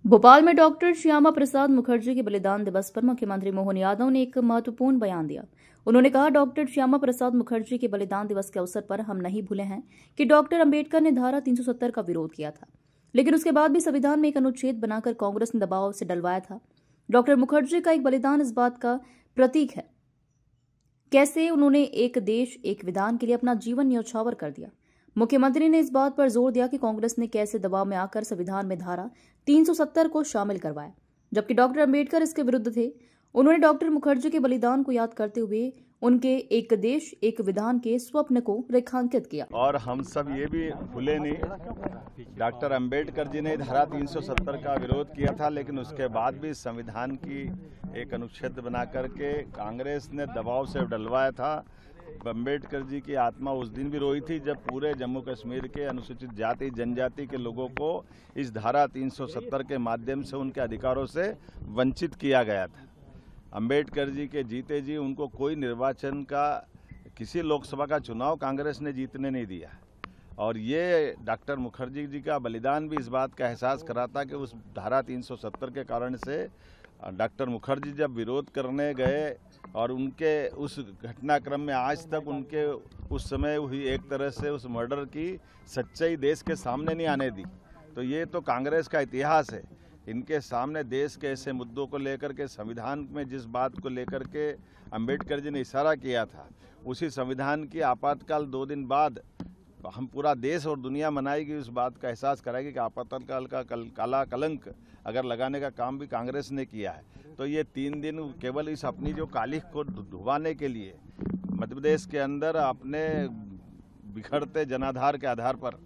भोपाल में डॉक्टर श्यामा प्रसाद मुखर्जी के बलिदान दिवस पर मुख्यमंत्री मोहन यादव ने एक महत्वपूर्ण बयान दिया। उन्होंने कहा, डॉक्टर श्यामा प्रसाद मुखर्जी के बलिदान दिवस के अवसर पर हम नहीं भूले हैं कि डॉक्टर अंबेडकर ने धारा 370 का विरोध किया था, लेकिन उसके बाद भी संविधान में एक अनुच्छेद बनाकर कांग्रेस ने दबाव से डलवाया था। डॉक्टर मुखर्जी का एक बलिदान इस बात का प्रतीक है कैसे उन्होंने एक देश एक विधान के लिए अपना जीवन न्यौछावर कर दिया। मुख्यमंत्री ने इस बात पर जोर दिया कि कांग्रेस ने कैसे दबाव में आकर संविधान में धारा 370 को शामिल करवाया, जबकि डॉक्टर अंबेडकर इसके विरुद्ध थे। उन्होंने डॉक्टर मुखर्जी के बलिदान को याद करते हुए उनके एक देश एक विधान के स्वप्न को रेखांकित किया। और हम सब ये भी भूले नहीं, डॉक्टर अंबेडकर जी ने धारा 370 का विरोध किया था, लेकिन उसके बाद भी संविधान की एक अनुच्छेद बना करके कांग्रेस ने दबाव से डलवाया था। अंबेडकर जी की आत्मा उस दिन भी रोई थी जब पूरे जम्मू कश्मीर के अनुसूचित जाति जनजाति के लोगों को इस धारा 370 के माध्यम से उनके अधिकारों से वंचित किया गया था। अंबेडकर जी के जीते जी उनको कोई निर्वाचन का किसी लोकसभा का चुनाव कांग्रेस ने जीतने नहीं दिया। और ये डॉक्टर मुखर्जी जी का बलिदान भी इस बात का एहसास कराता कि उस धारा 370 के कारण से डॉक्टर मुखर्जी जब विरोध करने गए और उनके उस घटनाक्रम में आज तक उनके उस समय हुई एक तरह से उस मर्डर की सच्चाई देश के सामने नहीं आने दी। तो ये तो कांग्रेस का इतिहास है। इनके सामने देश के ऐसे मुद्दों को लेकर के संविधान में जिस बात को लेकर के अंबेडकर जी ने इशारा किया था, उसी संविधान की आपातकाल 2 दिन बाद हम पूरा देश और दुनिया मनाएगी, उस बात का एहसास कराएगी कि आपातकाल का काला कलंक अगर लगाने का काम भी कांग्रेस ने किया है। तो ये 3 दिन केवल इस अपनी जो कालिख को धुवाने के लिए मध्य प्रदेश के अंदर अपने बिखरते जनाधार के आधार पर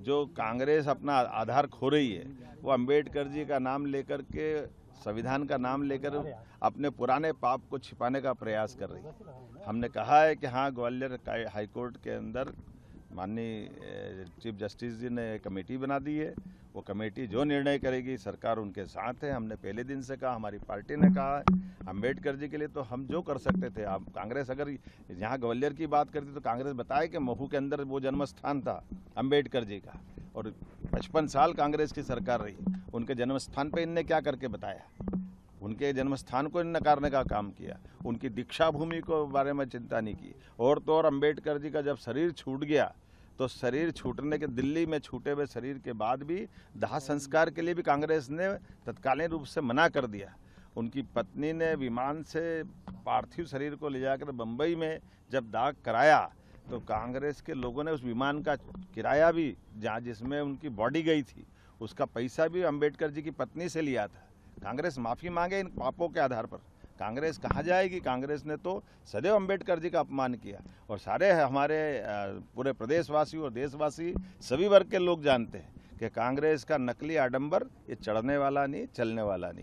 जो कांग्रेस अपना आधार खो रही है, वो अंबेडकर जी का नाम लेकर के संविधान का नाम लेकर अपने पुराने पाप को छिपाने का प्रयास कर रही है। हमने कहा है कि हाँ, ग्वालियर हाईकोर्ट के अंदर माननीय चीफ जस्टिस जी ने कमेटी बना दी है। वो कमेटी जो निर्णय करेगी सरकार उनके साथ है। हमने पहले दिन से कहा, हमारी पार्टी ने कहा है, अंबेडकर जी के लिए तो हम जो कर सकते थे। आप कांग्रेस अगर यहाँ ग्वालियर की बात करती तो कांग्रेस बताए कि महू के अंदर वो जन्म स्थान था अंबेडकर जी का, और 55 साल कांग्रेस की सरकार रही। उनके जन्म स्थान पर इनने क्या करके बताया? उनके जन्म स्थान को नकारने का काम किया, उनकी दीक्षा भूमि को बारे में चिंता नहीं की। और तो और अंबेडकर जी का जब शरीर छूट गया तो शरीर छूटने के दिल्ली में छूटे हुए शरीर के बाद भी दाह संस्कार के लिए भी कांग्रेस ने तत्कालीन रूप से मना कर दिया। उनकी पत्नी ने विमान से पार्थिव शरीर को ले जाकर बम्बई में जब दाह कराया तो कांग्रेस के लोगों ने उस विमान का किराया भी, जहाँ जिसमें उनकी बॉडी गई थी, उसका पैसा भी अंबेडकर जी की पत्नी से लिया था। कांग्रेस माफ़ी मांगे इन पापों के आधार पर। कांग्रेस कहाँ जाएगी? कांग्रेस ने तो सदैव अंबेडकर जी का अपमान किया, और सारे हमारे पूरे प्रदेशवासी और देशवासी सभी वर्ग के लोग जानते हैं कि कांग्रेस का नकली आडंबर ये चढ़ने वाला नहीं, चलने वाला नहीं।